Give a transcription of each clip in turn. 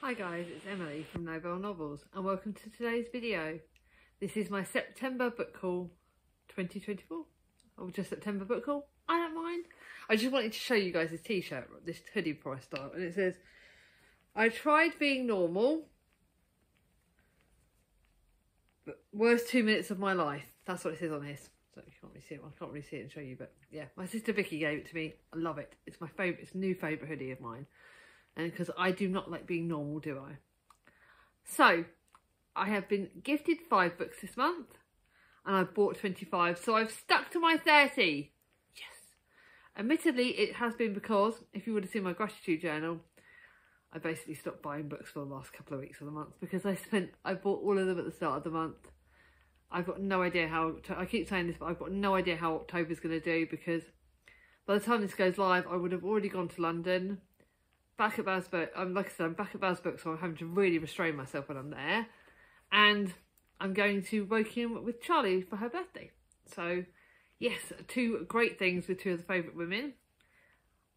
Hi guys, it's Emily from Nobel Novels and welcome to today's video. This is my September book haul 2024 or just September book haul. I don't mind. I just wanted to show you guys this t-shirt, this hoodie before I start, and it says, I tried being normal, but worst 2 minutes of my life. That's what it says on this. So you can't really see it. I can't really see it and show you, but yeah, my sister Vicky gave it to me. I love it. It's my favourite, it's a new favourite hoodie of mine. And because I do not like being normal, do I? So, I have been gifted 5 books this month. And I've bought 25. So I've stuck to my 30. Yes. Admittedly, it has been because, if you would have seen my gratitude journal, I basically stopped buying books for the last couple of weeks of the month. Because I bought all of them at the start of the month. I've got no idea how, I keep saying this, but I've got no idea how October's going to do. Because by the time this goes live, I would have already gone to London. Back at Baz Books, like I said, I'm back at Baz Books, so I'm having to really restrain myself when I'm there. And I'm going to Woking with Charlie for her birthday. So, yes, 2 great things with 2 of the favourite women.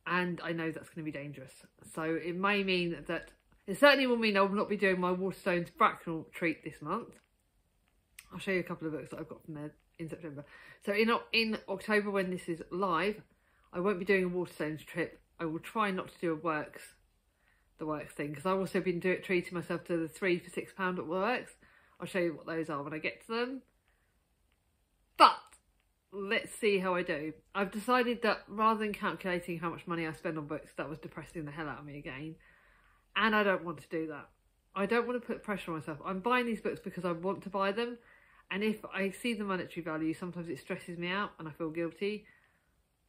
And I know that's going to be dangerous. So it may mean that, it certainly will mean I will not be doing my Waterstones Bracknell treat this month. I'll show you a couple of books that I've got from there in September. So in October, when this is live, I won't be doing a Waterstones trip. I will try not to do the works thing, because I've also been treating myself to the 3 for £6 at works. I'll show you what those are when I get to them. But let's see how I do. I've decided that rather than calculating how much money I spend on books, that was depressing the hell out of me again. And I don't want to do that. I don't want to put pressure on myself. I'm buying these books because I want to buy them. And if I see the monetary value, sometimes it stresses me out and I feel guilty.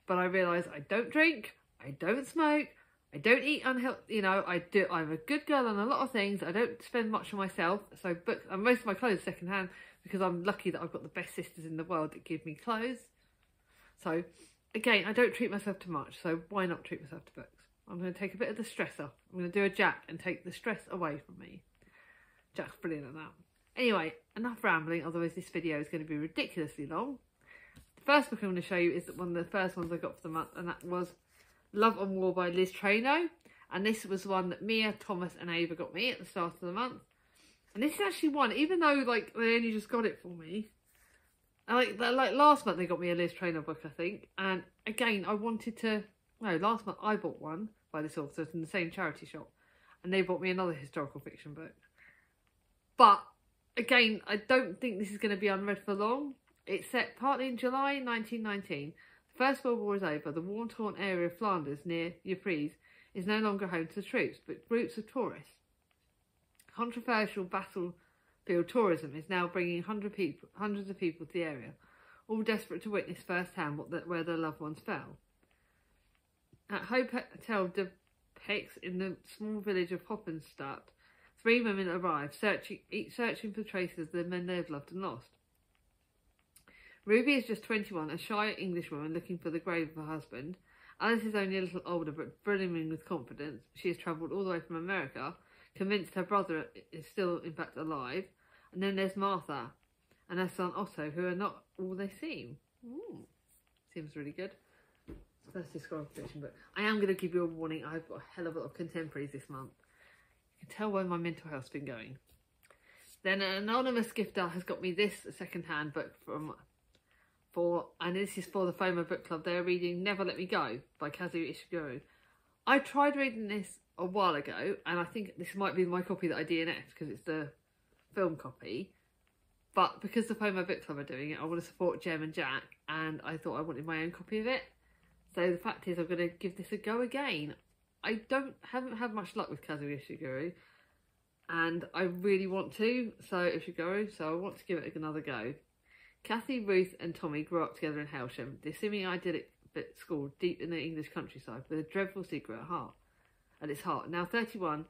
But I realise I don't drink. I don't smoke, I don't eat unhealthy, you know, I'm a good girl on a lot of things. I don't spend much on myself, so books, and most of my clothes second hand, because I'm lucky that I've got the best sisters in the world that give me clothes. So, again, I don't treat myself too much, so why not treat myself to books? I'm going to take a bit of the stress off. I'm going to do a Jack and take the stress away from me. Jack's brilliant at that. Anyway, enough rambling, otherwise this video is going to be ridiculously long. The first book I'm going to show you is one of the first ones I got for the month, and that was Love and War by Liz Trano, and this was one that Mia, Thomas and Ava got me at the start of the month. And this is actually one, even though like they only just got it for me, like last month they got me a Liz Trano book, I think, and again I wanted to, no, last month I bought one by this author in the same charity shop, and they bought me another historical fiction book. But again, I don't think this is going to be unread for long. It's set partly in July 1919. First World War is over. The war-torn area of Flanders near Ypres is no longer home to the troops, but groups of tourists. Controversial battlefield tourism is now bringing hundreds of people to the area, all desperate to witness firsthand where their loved ones fell. At Hotel de Pex in the small village of Hoppenstadt, 3 women arrive, each searching for traces of the men they have loved and lost. Ruby is just 21, a shy Englishwoman looking for the grave of her husband. Alice is only a little older, but brimming with confidence. She has travelled all the way from America, convinced her brother is still, in fact, alive. And then there's Martha and her son Otto, who are not all they seem. Ooh, seems really good. First historical fiction book. I am going to give you a warning. I've got a hell of a lot of contemporaries this month. You can tell where my mental health's been going. Then an anonymous gifter has got me this second-hand book and this is for the FOMO book club. They're reading Never Let Me Go by Kazuo Ishiguro. I tried reading this a while ago, and I think this might be my copy that I DNF'd because it's the film copy. But because the FOMO book club are doing it, I want to support Jem and Jack, and I thought I wanted my own copy of it. So the fact is, I'm going to give this a go again. I haven't had much luck with Kazuo Ishiguro, and I really want to. So I want to give it another go. Kathy, Ruth and Tommy grew up together in Hailsham, the seeming idyllic school deep in the English countryside, with a dreadful secret at its heart. Now 31,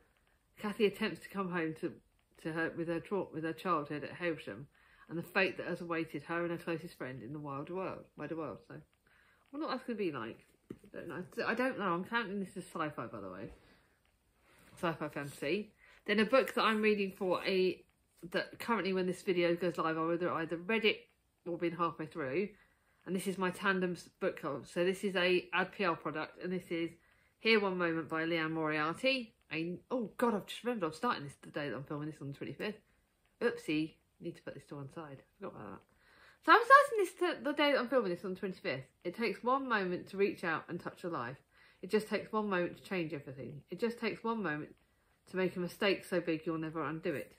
Kathy attempts to come home to her with her childhood at Hailsham and the fate that has awaited her and her closest friend in the wider world. So, I wonder what that's going to be like. I don't know. I'm counting this as sci-fi, by the way. Sci-fi fantasy. Then a book that I'm reading that currently when this video goes live, I would either read it or been halfway through, and this is my tandem book club. So this is a AdPL product, and this is Here One Moment by Leanne Moriarty, Oh God, I've just remembered I'm starting this the day that I'm filming this on the 25th. Oopsie, need to put this to one side. Forgot about that. So I'm starting this the day that I'm filming this on the 25th. It takes one moment to reach out and touch a life. It just takes one moment to change everything. It just takes one moment to make a mistake so big you'll never undo it.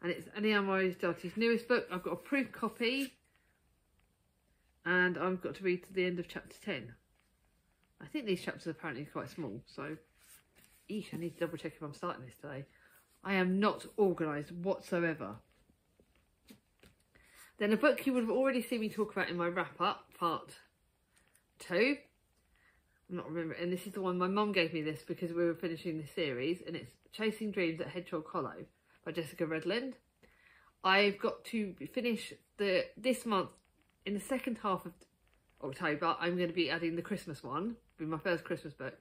And it's Annie Moriarty's newest book. I've got a proof copy. And I've got to read to the end of chapter 10. I think these chapters are apparently quite small. So, I need to double check if I'm starting this today. I am not organised whatsoever. Then a book you would have already seen me talk about in my wrap-up, part 2. I'm not remembering, and this is the one my mum gave me this because we were finishing this series, and it's Chasing Dreams at Hedgehog Hollow by Jessica Redland. I've got to finish this month, in the second half of October, I'm going to be adding the Christmas one, be my first Christmas book,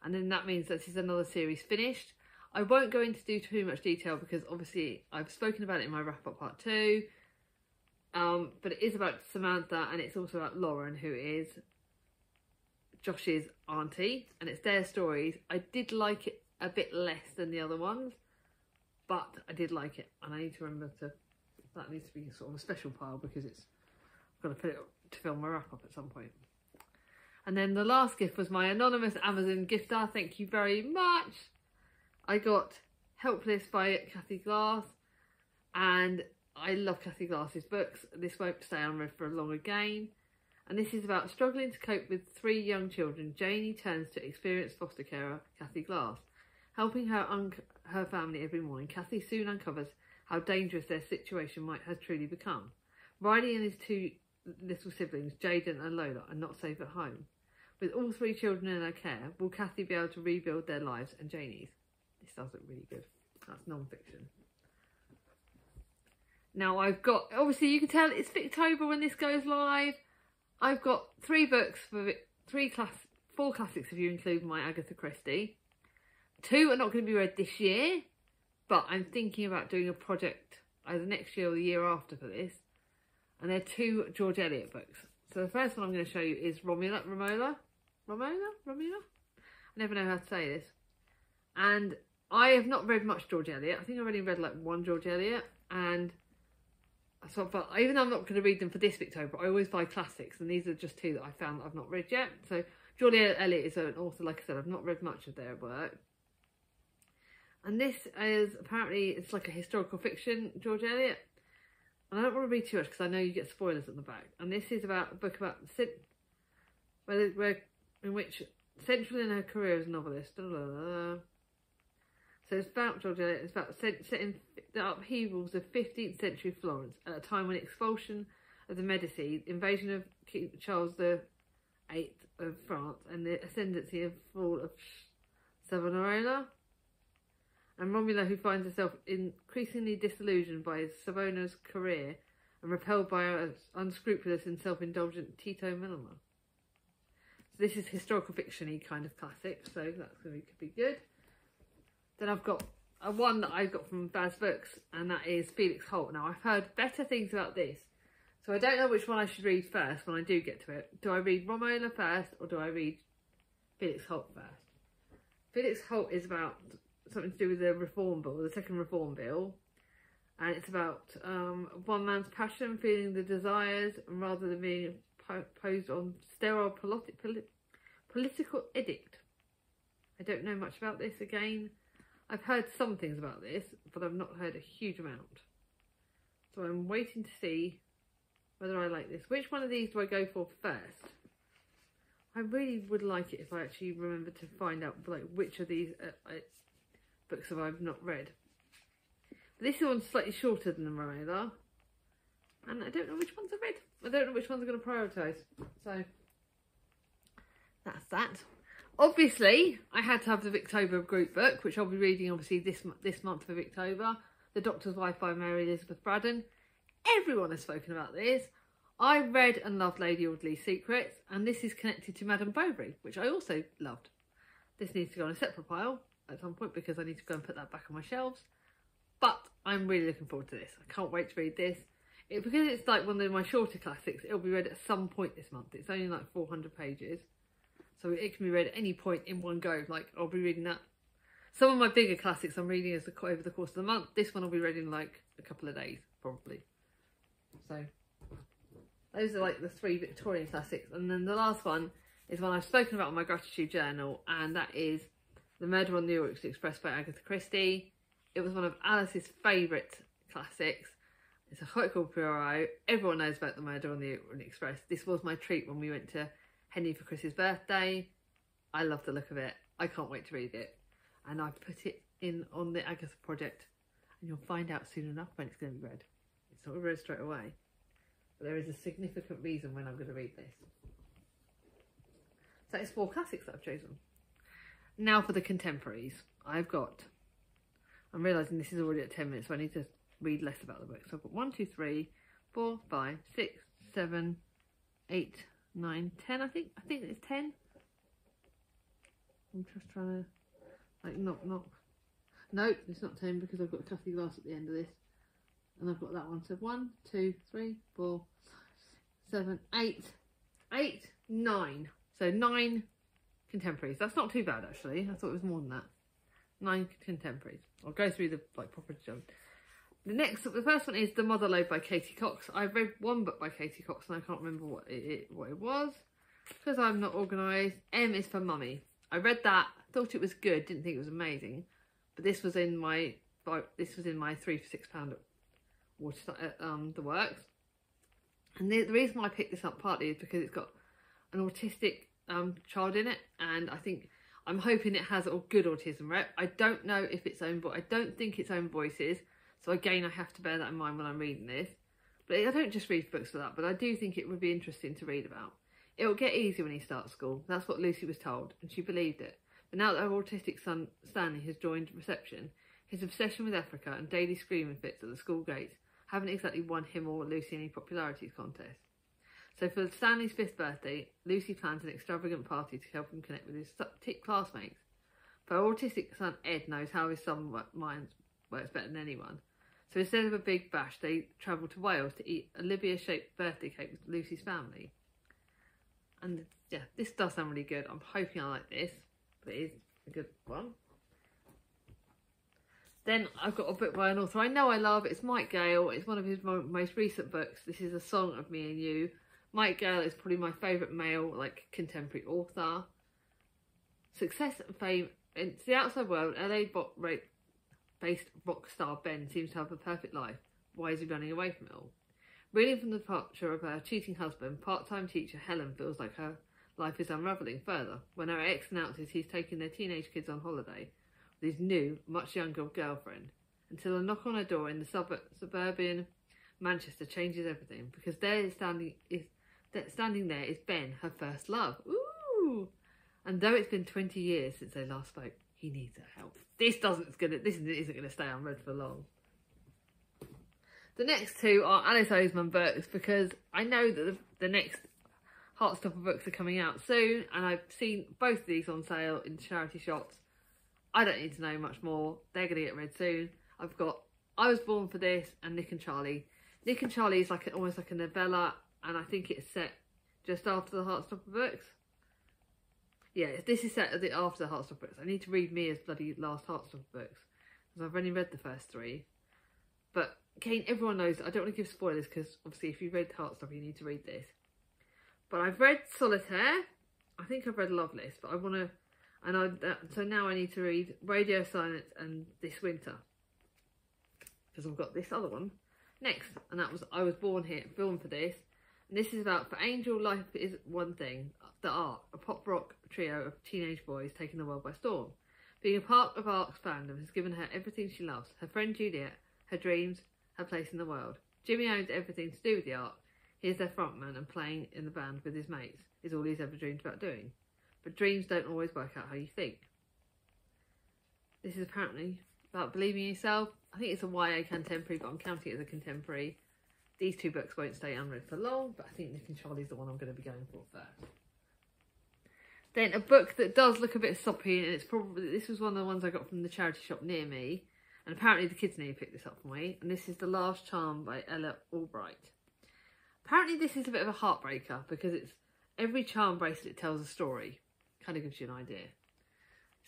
and then that means that this is another series finished. I won't go into too much detail because obviously I've spoken about it in my wrap-up part 2, but it is about Samantha, and it's also about Lauren, who is Josh's auntie, and it's their stories. I did like it a bit less than the other ones, but I did like it, and I need to remember that needs to be sort of a special pile because I've got to put it to film my wrap up at some point. And then the last gift was my anonymous Amazon gifter. Thank you very much. I got Helpless by Kathy Glass, and I love Kathy Glass's books. This won't stay unread for long again. And this is about struggling to cope with 3 young children. Janie turns to experienced foster carer Kathy Glass. Helping her family every morning, Kathy soon uncovers how dangerous their situation has truly become. Riley and his 2 little siblings, Jaden and Lola, are not safe at home. With all 3 children in her care, will Kathy be able to rebuild their lives and Janie's? This does look really good. That's non-fiction. Now I've got, obviously you can tell it's October when this goes live. I've got 3 books for 4 classics if you include my Agatha Christie. 2 are not going to be read this year, but I'm thinking about doing a project either next year or the year after for this. And they're 2 George Eliot books. So the first one I'm going to show you is Romola? I never know how to say this. And I have not read much George Eliot. I think I've only read like 1 George Eliot. And so, but even though I'm not going to read them for this October, I always buy classics. And these are just 2 that I found that I've not read yet. So George Eliot is an author, like I said, I've not read much of their work. And this is apparently, it's like a historical fiction, George Eliot. And I don't want to read too much because I know you get spoilers at the back. And this is about a book about in which central in her career as a novelist. So it's about George Eliot. It's about setting the upheavals of 15th century Florence at a time when expulsion of the Medici, invasion of King Charles VIII of France, and the ascendancy and fall of Savonarola. And Romola, who finds herself increasingly disillusioned by Savona's career and repelled by her unscrupulous and self-indulgent Tito Melema. So this is historical fiction-y kind of classic, so that's going to be good. Then I've got one that I got from Baz Books, and that is Felix Holt. Now, I've heard better things about this, so I don't know which one I should read first when I do get to it. Do I read Romola first, or do I read Felix Holt first? Felix Holt is about something to do with the Reform Bill, the second Reform Bill, and it's about one man's passion, feeling the desires, and rather than being imposed on sterile political edict. I don't know much about this again. I've heard some things about this, but I've not heard a huge amount. So I'm waiting to see whether I like this. Which one of these do I go for first? I really would like it if I actually remember to find out like which of these books have I not read. But this one's slightly shorter than the Romola, and I don't know which ones I've read. I don't know which ones I'm going to prioritise. So that's that. Obviously, I had to have the Victober group book, which I'll be reading obviously this month for Victober. The Doctor's Wife by Mary Elizabeth Braddon. Everyone has spoken about this. I read and loved Lady Audley's Secrets, and this is connected to Madame Bovary, which I also loved. This needs to go on a separate pile at some point because I need to go and put that back on my shelves. But I'm really looking forward to this. I can't wait to read this. Because it's like one of my shorter classics, it'll be read at some point this month. It's only like 400 pages. So it can be read at any point in one go. Like, I'll be reading that Some of my bigger classics I'm reading over the course of the month. This one I'll be reading like a couple of days, probably. So those are like the 3 Victorian classics. And then the last one is one I've spoken about in my gratitude journal, and that is The Murder on the Orient Express by Agatha Christie. It was one of Alice's favourite classics. It's a quite called Poirot. Everyone knows about The Murder on the Orient Express. This was my treat when we went to Henry for Chris's birthday. I love the look of it. I can't wait to read it. And I've put it in on the Agatha project, and you'll find out soon enough when it's going to be read. It's not read straight away, but there is a significant reason when I'm going to read this. So it's 4 classics that I've chosen. Now for the contemporaries. I'm realising this is already at 10 minutes, so I need to read less about the book. So I've got 1, 2, 3, 4, 5, 6, 7, 8, 9, 10. I think it's 10. I'm just trying to like knock. No, it's not 10 because I've got a coffee glass at the end of this, and I've got that one. So 1, 2, 3, 4, 7, 8, 9. So 9 contemporaries. That's not too bad actually. I thought it was more than that. 9 contemporaries. I'll go through the proper jump. The first one is The Motherlode by Katie Cox. I've read one book by Katie Cox and I can't remember what it was because I'm not organised. M is for Mummy. I read that, thought it was good, didn't think it was amazing, but this was in my £3 for £6 at the Works. And the reason why I picked this up partly is because it's got an autistic child in it, and I'm hoping it has a good autism rep. I don't know if its own voice. I don't think its own voices. So again, I have to bear that in mind when I'm reading this. But I don't just read books for that, but I do think it would be interesting to read about. It'll get easier when he starts school. That's what Lucy was told, and she believed it. But now that her autistic son, Stanley, has joined reception, his obsession with Africa and daily screaming fits at the school gates haven't exactly won him or Lucy any popularity contests. So for Stanley's 5th birthday, Lucy plans an extravagant party to help him connect with his classmates. But her autistic son Ed knows how his son mind works better than anyone. So instead of a big bash, they travel to Wales to eat a Olivia-shaped birthday cake with Lucy's family. And yeah, this does sound really good. I'm hoping I like this, but it is a good one. Then I've got a book by an author I know I love. It's Mike Gale. It's one of his most recent books. This is A Song of Me and You. Mike Gale is probably my favourite male, contemporary author. Success and fame. In the outside world, LA-based rock star Ben seems to have a perfect life. Why is he running away from it all? Reeling from the departure of her cheating husband, part-time teacher Helen feels like her life is unravelling further when her ex announces he's taking their teenage kids on holiday with his new, much younger girlfriend, until a knock on her door in the suburban Manchester changes everything, because standing there is Ben, her first love. Ooh! And though it's been 20 years since they last spoke, he needs her help. This isn't going to stay unread for long. The next 2 are Alice Oseman books, because I know that the next Heartstopper books are coming out soon, and I've seen both of these on sale in charity shops. I don't need to know much more. They're going to get read soon. I've got I Was Born for This and Nick and Charlie. Nick and Charlie is almost like a novella, and I think it's set just after the Heartstopper books. Yeah, this is set after the Heartstopper books. I need to read Mia's bloody last Heartstopper books, because I've only read the first 3. But again, everyone knows that I don't want to give spoilers, because obviously if you read Heartstopper, you need to read this. But I've read Solitaire. I think I've read Lovelace, but I want to, so now I need to read Radio Silence and This Winter, because I've got this other one next, and that was I Was Born for This. And this is about, for Angel, life is one thing. The Ark, a pop rock trio of teenage boys taking the world by storm. Being a part of Ark's fandom has given her everything she loves: her friend Juliet, her dreams, her place in the world. Jimmy owns everything to do with the Ark. He is their frontman, and playing in the band with his mates is all he's ever dreamed about doing. But dreams don't always work out how you think. This is apparently about believing in yourself. I think it's a YA contemporary, but I'm counting it as a contemporary. These 2 books won't stay unread for long, but I think Nick and Charlie's the one I'm going to be going for first. Then a book that does look a bit soppy, and this was one of the ones I got from the charity shop near me, and apparently the kids nearly picked this up for me, and this is The Last Charm by Ella Albright. Apparently this is a bit of a heartbreaker, because every charm bracelet tells a story. Kind of gives you an idea.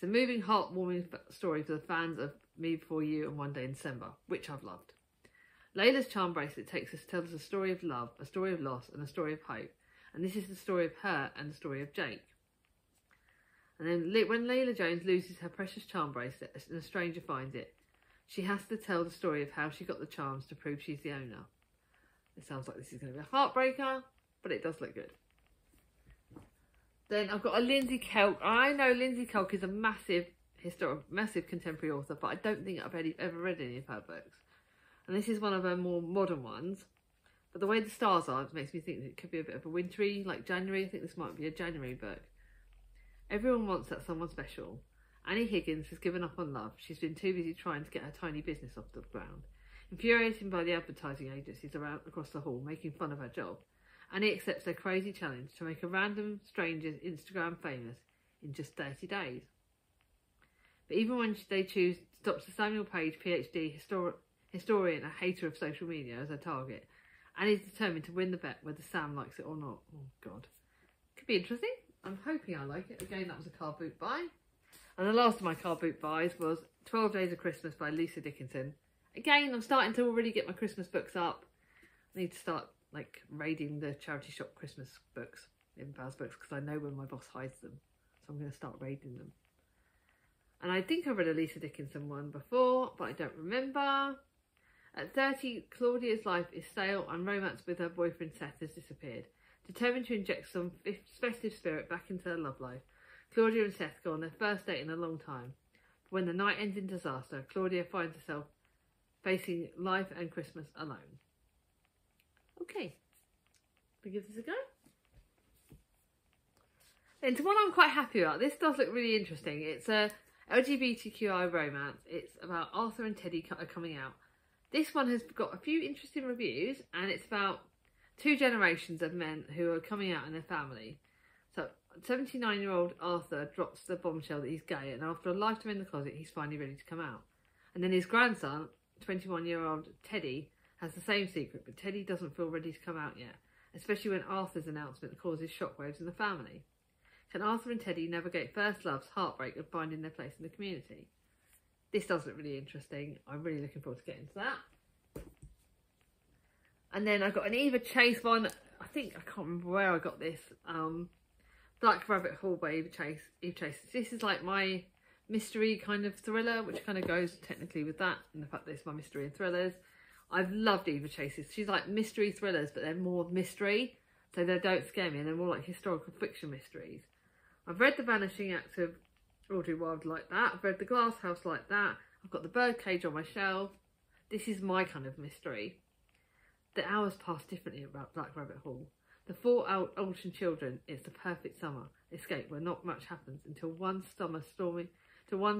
It's a moving, heartwarming story for the fans of Me Before You and One Day in December, which I've loved. Layla's charm bracelet takes us to tell us a story of love, a story of loss, and a story of hope. And this is the story of her and the story of Jake. And then when Layla Jones loses her precious charm bracelet and a stranger finds it, she has to tell the story of how she got the charms to prove she's the owner. It sounds like this is going to be a heartbreaker, but it does look good. Then I've got a Lindsay Kelk. I know Lindsay Kelk is a massive contemporary author, but I don't think I've ever read any of her books. And this is one of her more modern ones. But the way the stars are, it makes me think that it could be a bit of a wintry, like January. I think this might be a January book. Everyone wants that someone special. Annie Higgins has given up on love. She's been too busy trying to get her tiny business off the ground. Infuriated by the advertising agencies around across the hall making fun of her job, Annie accepts their crazy challenge to make a random stranger's Instagram famous in just 30 days. But even when they choose Dr. Samuel Page, PhD, historian and hater of social media as her target, Annie's determined to win the bet whether Sam likes it or not. Oh, God. Could be interesting. I'm hoping I like it. Again, that was a car boot buy. And the last of my car boot buys was 12 Days of Christmas by Lisa Dickinson. Again, I'm starting to already get my Christmas books up. I need to start, like, raiding the charity shop Christmas books, in Val's books, because I know when my boss hides them. So I'm going to start raiding them. And I think I read a Lisa Dickinson one before, but I don't remember. At 30, Claudia's life is stale and romance with her boyfriend Seth has disappeared. Determined to inject some festive spirit back into her love life, Claudia and Seth go on their first date in a long time. But when the night ends in disaster, Claudia finds herself facing life and Christmas alone. Okay, we'll give this a go. Then to one I'm quite happy about. This does look really interesting. It's a LGBTQI romance. It's about Arthur and Teddy are coming out. This one has got a few interesting reviews, and it's about two generations of men who are coming out in their family. So 79-year-old Arthur drops the bombshell that he's gay, and after a lifetime in the closet, he's finally ready to come out. And then his grandson, 21-year-old Teddy, has the same secret, but Teddy doesn't feel ready to come out yet, especially when Arthur's announcement causes shockwaves in the family. Can Arthur and Teddy navigate first loves, heartbreak, and finding their place in the community? This does look really interesting. I'm really looking forward to getting to that. And then I got an Eva Chase one. I think, I can't remember where I got this. Black Rabbit Hall by Eva Chase. This is like my mystery kind of thriller, which kind of goes technically with that, and the fact that it's my mystery and thrillers. I've loved Eva Chase's. She's like mystery thrillers, but they're more mystery, so they don't scare me, and they're more like historical fiction mysteries. I've read The Vanishing Act of Audrey Wilde like that. I've read The Glass House like that. I've got The Birdcage on my shelf. This is my kind of mystery. The hours pass differently at Black Rabbit Hall. The four Alton children, it's the perfect summer escape where not much happens until one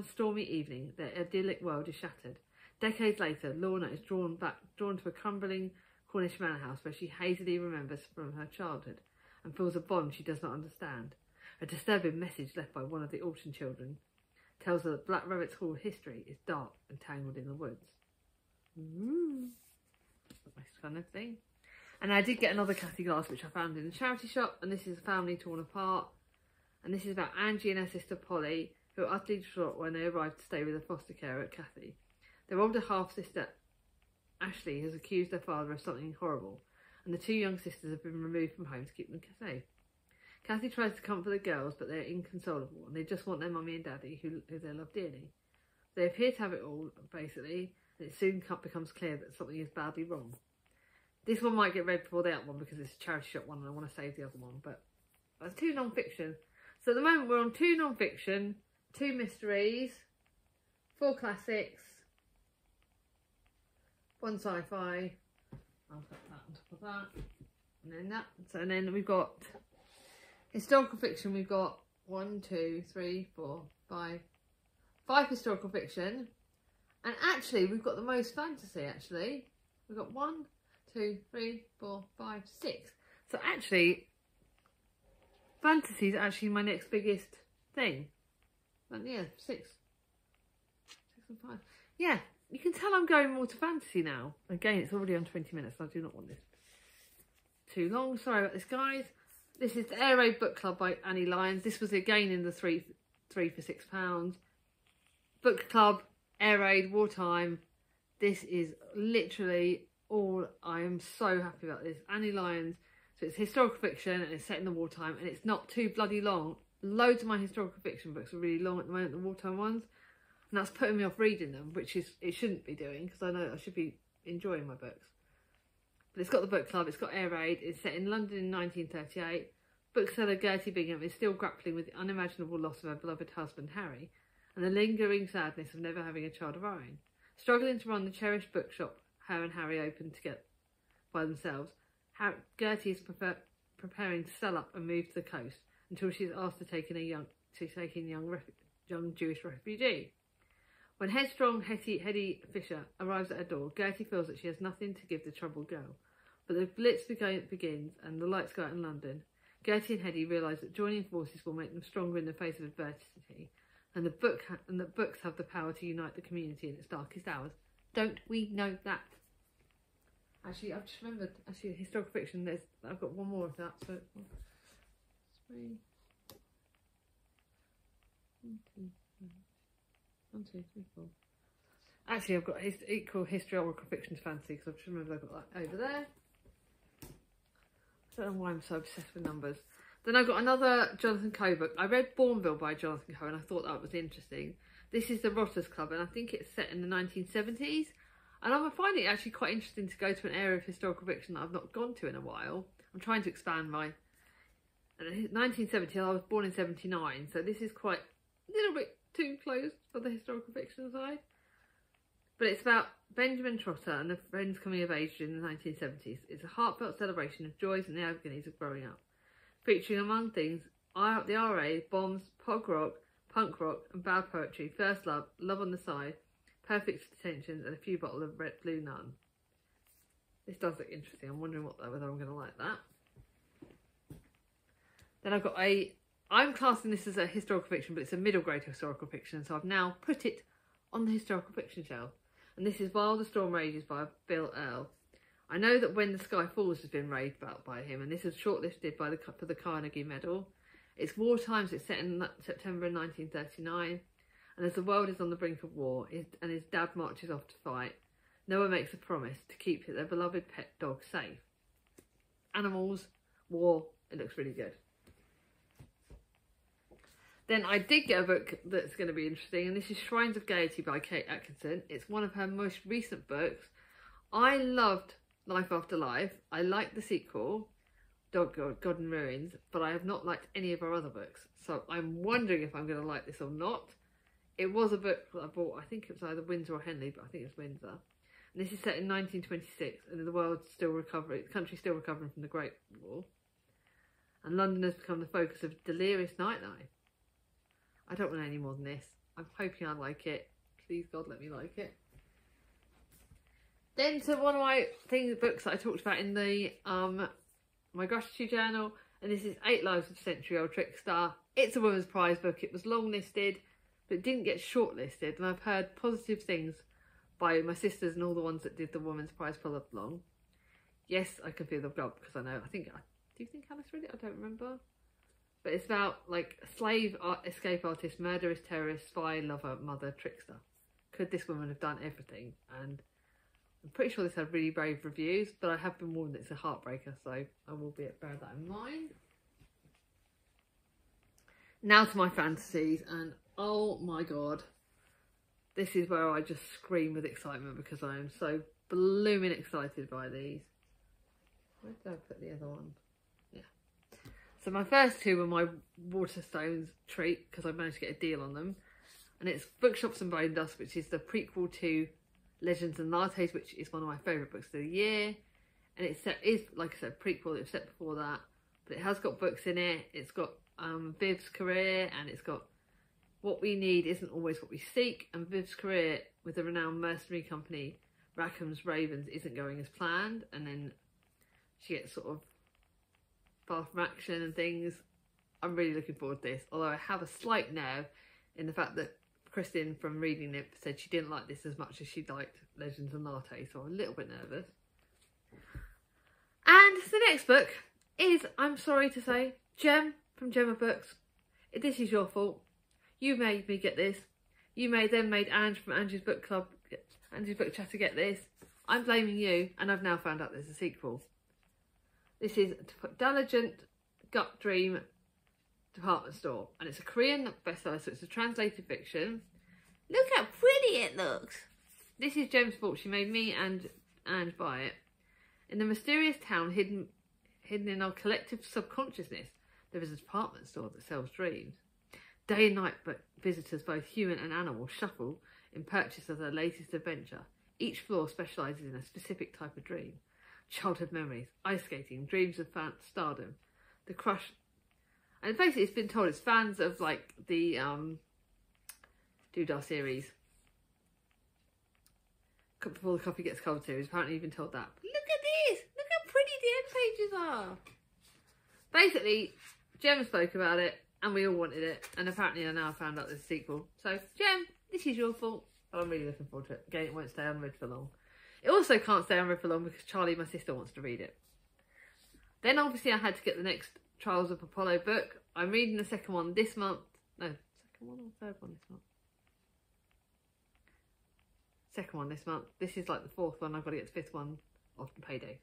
stormy evening, their idyllic world is shattered. Decades later, Lorna is drawn to a crumbling Cornish manor house where she hazily remembers from her childhood and feels a bond she does not understand. A disturbing message left by one of the Alton children tells her that Black Rabbit Hall history is dark and tangled in the woods. Ooh. Nice kind of thing. And I did get another Cathy Glass, which I found in a charity shop, and this is A Family Torn Apart. And this is about Angie and her sister Polly, who are utterly distraught when they arrive to stay with a foster carer at Cathy. Their older half-sister, Ashley, has accused their father of something horrible, and the two young sisters have been removed from home to keep them safe. Cathy tries to comfort the girls, but they're inconsolable, and they just want their mummy and daddy, who they love dearly. They appear to have it all, basically, and it soon becomes clear that something is badly wrong. This one might get read before the other one because it's a charity shop one and I want to save the other one, but that's two non-fiction. So at the moment we're on two non-fiction, two mysteries, 4 classics, 1 sci-fi. I'll put that on top of that. And then that. So, and then we've got historical fiction. We've got 1, 2, 3, 4, 5. 5 historical fiction. And actually we've got the most fantasy actually. We've got 1, 2, 3, 4, 5, 6. So actually, fantasy is actually my next biggest thing. And yeah, 6. 6 and 5. Yeah, you can tell I'm going more to fantasy now. Again, it's already on 20 minutes. I do not want this too long. Sorry about this, guys. This is the Air Raid Book Club by Annie Lyons. This was again in the 3 for £6. Book club, air raid, wartime. This is literally all. I am so happy about this. Annie Lyons. So it's historical fiction and it's set in the wartime and it's not too bloody long. Loads of my historical fiction books are really long at the moment, the wartime ones. And that's putting me off reading them, which is it shouldn't be doing because I know I should be enjoying my books. But it's got the book club, it's got air raid, it's set in London in 1938. Bookseller Gertie Bingham is still grappling with the unimaginable loss of her beloved husband Harry and the lingering sadness of never having a child of her own. Struggling to run the cherished bookshop her and Harry opened together by themselves, Gertie is preparing to sell up and move to the coast until she is asked to take in a young Jewish refugee. When headstrong Hetty Fisher arrives at her door, Gertie feels that she has nothing to give the troubled girl. But the blitz begins and the lights go out in London. Gertie and Hetty realise that joining forces will make them stronger in the face of adversity, and that books have the power to unite the community in its darkest hours. Don't we know that? Actually, I've just remembered, historical fiction, I've got one more of that, so... 3... 1, 2, 3, 4. Actually, I've got equal historical fiction to fantasy, because I've just remembered I've got that over there. I don't know why I'm so obsessed with numbers. Then I've got another Jonathan Coe book. I read Bourneville by Jonathan Coe and I thought that was interesting. This is the Rotters Club and I think it's set in the 1970s. And I'm finding it actually quite interesting to go to an area of historical fiction that I've not gone to in a while. I'm trying to expand my... 1970, I was born in 79, so this is quite a little bit too close for the historical fiction side. But it's about Benjamin Trotter and the friends coming of age during the 1970s. It's a heartfelt celebration of joys and the agonies of growing up, featuring among things the RA, bombs, punk rock and bad poetry, first love, love on the side, perfect detentions and a few bottles of red blue nun. This does look interesting. I'm wondering whether I'm going to like that. Then I've got I'm classing this as a historical fiction, but it's a middle grade historical fiction, so I've now put it on the historical fiction shelf. And this is While the Storm Rages by Bill Earl. I know that When the Sky Falls has been raved about by him, and this is shortlisted for the Carnegie Medal. It's war times, it's set in September 1939, and as the world is on the brink of war, and his dad marches off to fight, Noah makes a promise to keep their beloved pet dog safe. Animals, war, it looks really good. Then I did get a book that's going to be interesting, and this is Shrines of Gaiety by Kate Atkinson. It's one of her most recent books. I loved Life After Life. I liked the sequel, God and Ruins, but I have not liked any of her other books. So I'm wondering if I'm going to like this or not. It was a book that I bought, I think it was either Windsor or Henley, but I think it's Windsor. And this is set in 1926, and the world's still recovering, the country's still recovering from the Great War. And London has become the focus of delirious nightlife. I don't want any more than this. I'm hoping I like it. Please God, let me like it. Then to one of my books that I talked about in the my gratitude journal, and this is 8 Lives of Century-Old Trickster. It's a women's prize book. It was long-listed, but it didn't get shortlisted, and I've heard positive things by my sisters and all the ones that did the women's prize pull-up long. Yes, I can feel the gut because I know. Do you think Alice read it? I don't remember. But it's about, like, slave escape artist, murderous terrorist, spy, lover, mother, trickster. Could this woman have done everything? And I'm pretty sure this had really brave reviews, but I have been warned that it's a heartbreaker, so I will bear that in mind. Now to my fantasies, and oh my God, this is where I just scream with excitement because I am so blooming excited by these. Where did I put the other one? So my first two were my Waterstones treat because I managed to get a deal on them. And it's Bookshops and Bone Dust, which is the prequel to Legends and Lattes, which is one of my favourite books of the year. And it's like I said, prequel, it was set before that. But it has got books in it. It's got Viv's career, and it's got What We Need Isn't Always What We Seek. And Viv's career with the renowned mercenary company Rackham's Ravens isn't going as planned. And then she gets sort of far from action and things. I'm really looking forward to this, although I have a slight nerve in the fact that Kristin from reading it said she didn't like this as much as she liked Legends and Latte, so I'm a little bit nervous. And the next book is, I'm sorry to say, Gem from Gemma Books. This is your fault. You made me get this. You then made Ange from Angie's Book Club, Angie's Book Chatter get this. I'm blaming you, and I've now found out there's a sequel. This is Diligent Gut Dream Department Store, and it's a Korean bestseller, so it's a translated fiction. Look how pretty it looks. This is Gem's fault. She made me and Ange buy it. In the mysterious town hidden in our collective subconsciousness, there is a department store that sells dreams. Day and night, but visitors, both human and animal, shuffle in purchase of their latest adventure. Each floor specialises in a specific type of dream. Childhood memories, ice skating, dreams of stardom, the crush. And basically it's been told it's fans of like the Doodah series. Before the Coffee Gets Cold series. Apparently you've been told that. But look at this! Look how pretty the end pages are! Basically, Gem spoke about it and we all wanted it. And apparently I now found out there's a sequel. So, Gem, this is your fault. But I'm really looking forward to it. Again, it won't stay unread for long. It also can't stay unread for long because Charlie, my sister, wants to read it. Then obviously I had to get the next Trials of Apollo book. I'm reading the second one this month. No, second one or third one this month? Second one this month. This is like the fourth one. I've got to get the fifth one after payday.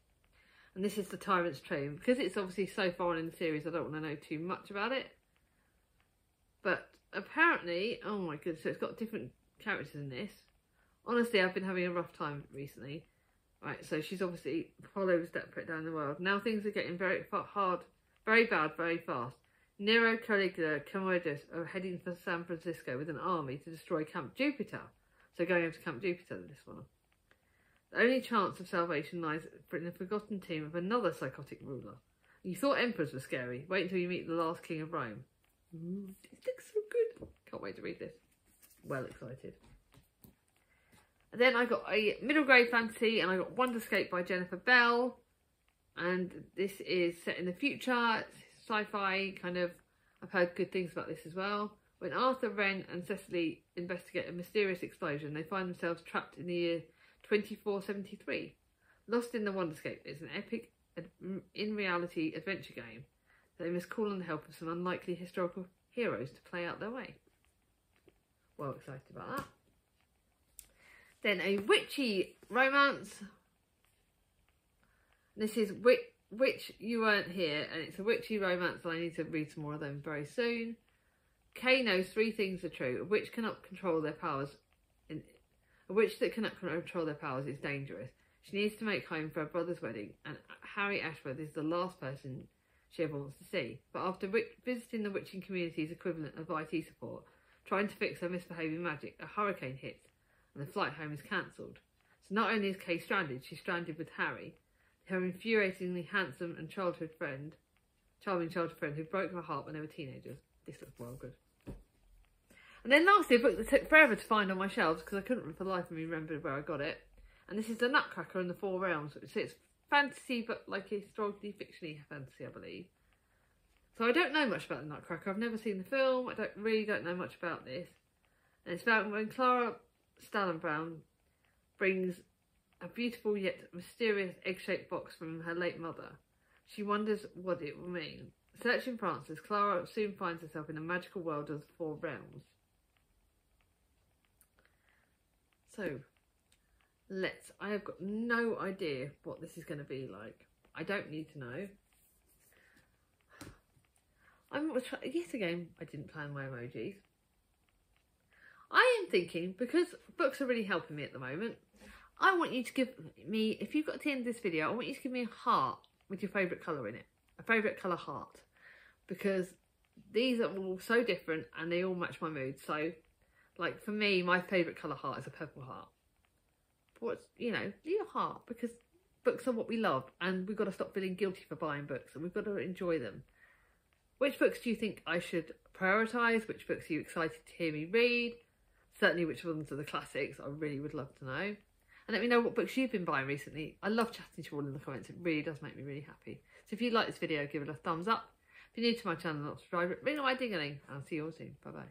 And this is The Tyrant's Tomb. Because it's obviously so far in the series, I don't want to know too much about it. But apparently, oh my goodness, so it's got different characters in this. Honestly, I've been having a rough time recently. Right, so she's obviously Apollo was desperate down the world. Now things are getting very hard, very bad, very fast. Nero, Caligula, Commodus are heading for San Francisco with an army to destroy Camp Jupiter. So going over to Camp Jupiter, this one. The only chance of salvation lies in the forgotten team of another psychotic ruler. You thought emperors were scary. Wait until you meet the last king of Rome. Ooh, this looks so good. Can't wait to read this. Well excited. And then I got a middle grade fantasy and I got Wonderscape by Jennifer Bell. And this is set in the future. It's sci-fi kind of. I've heard good things about this as well. When Arthur, Wren and Cecily investigate a mysterious explosion, they find themselves trapped in the year 2473. Lost in the Wonderscape is an epic, in-reality adventure game. They must call on the help of some unlikely historical heroes to play out their way. Well excited about that. Then a witchy romance. This is Witch You Weren't Here, and it's a witchy romance and I need to read some more of them very soon. Kay knows 3 things are true. A witch cannot control their powers. A witch that cannot control their powers is dangerous. She needs to make home for her brother's wedding, and Harry Ashworth is the last person she ever wants to see. But after visiting the witching community's equivalent of IT support, trying to fix her misbehaving magic, a hurricane hits and the flight home is cancelled. So not only is Kay stranded, she's stranded with Harry, her infuriatingly handsome and charming childhood friend who broke her heart when they were teenagers. This looks well good. And then lastly, a book that took forever to find on my shelves because I couldn't for the life of me remember where I got it. And this is The Nutcracker and the Four Realms. It's fantasy, but like a historically fictiony fantasy, I believe. So I don't know much about The Nutcracker. I've never seen the film. I really don't know much about this. And it's about when Clara Stallenbrown brings a beautiful yet mysterious egg-shaped box from her late mother. She wonders what it will mean. Searching for answers, Clara soon finds herself in a magical world of the Four Realms. So, I have got no idea what this is going to be like. I don't need to know. Yet again, I didn't plan my emojis. I am thinking, because books are really helping me at the moment, I want you to give me, if you've got to the end of this video, I want you to give me a heart with your favourite colour in it. A favourite colour heart. Because these are all so different and they all match my mood. So, like for me, my favourite colour heart is a purple heart. But what's, you know, leave a heart, because books are what we love and we've got to stop feeling guilty for buying books and we've got to enjoy them. Which books do you think I should prioritise? Which books are you excited to hear me read? Certainly which ones are the classics, I really would love to know. And let me know what books you've been buying recently. I love chatting to you all in the comments, it really does make me really happy. So if you like this video, give it a thumbs up. If you're new to my channel, not subscribed, ring on my ding-a-ling, and I'll see you all soon. Bye bye.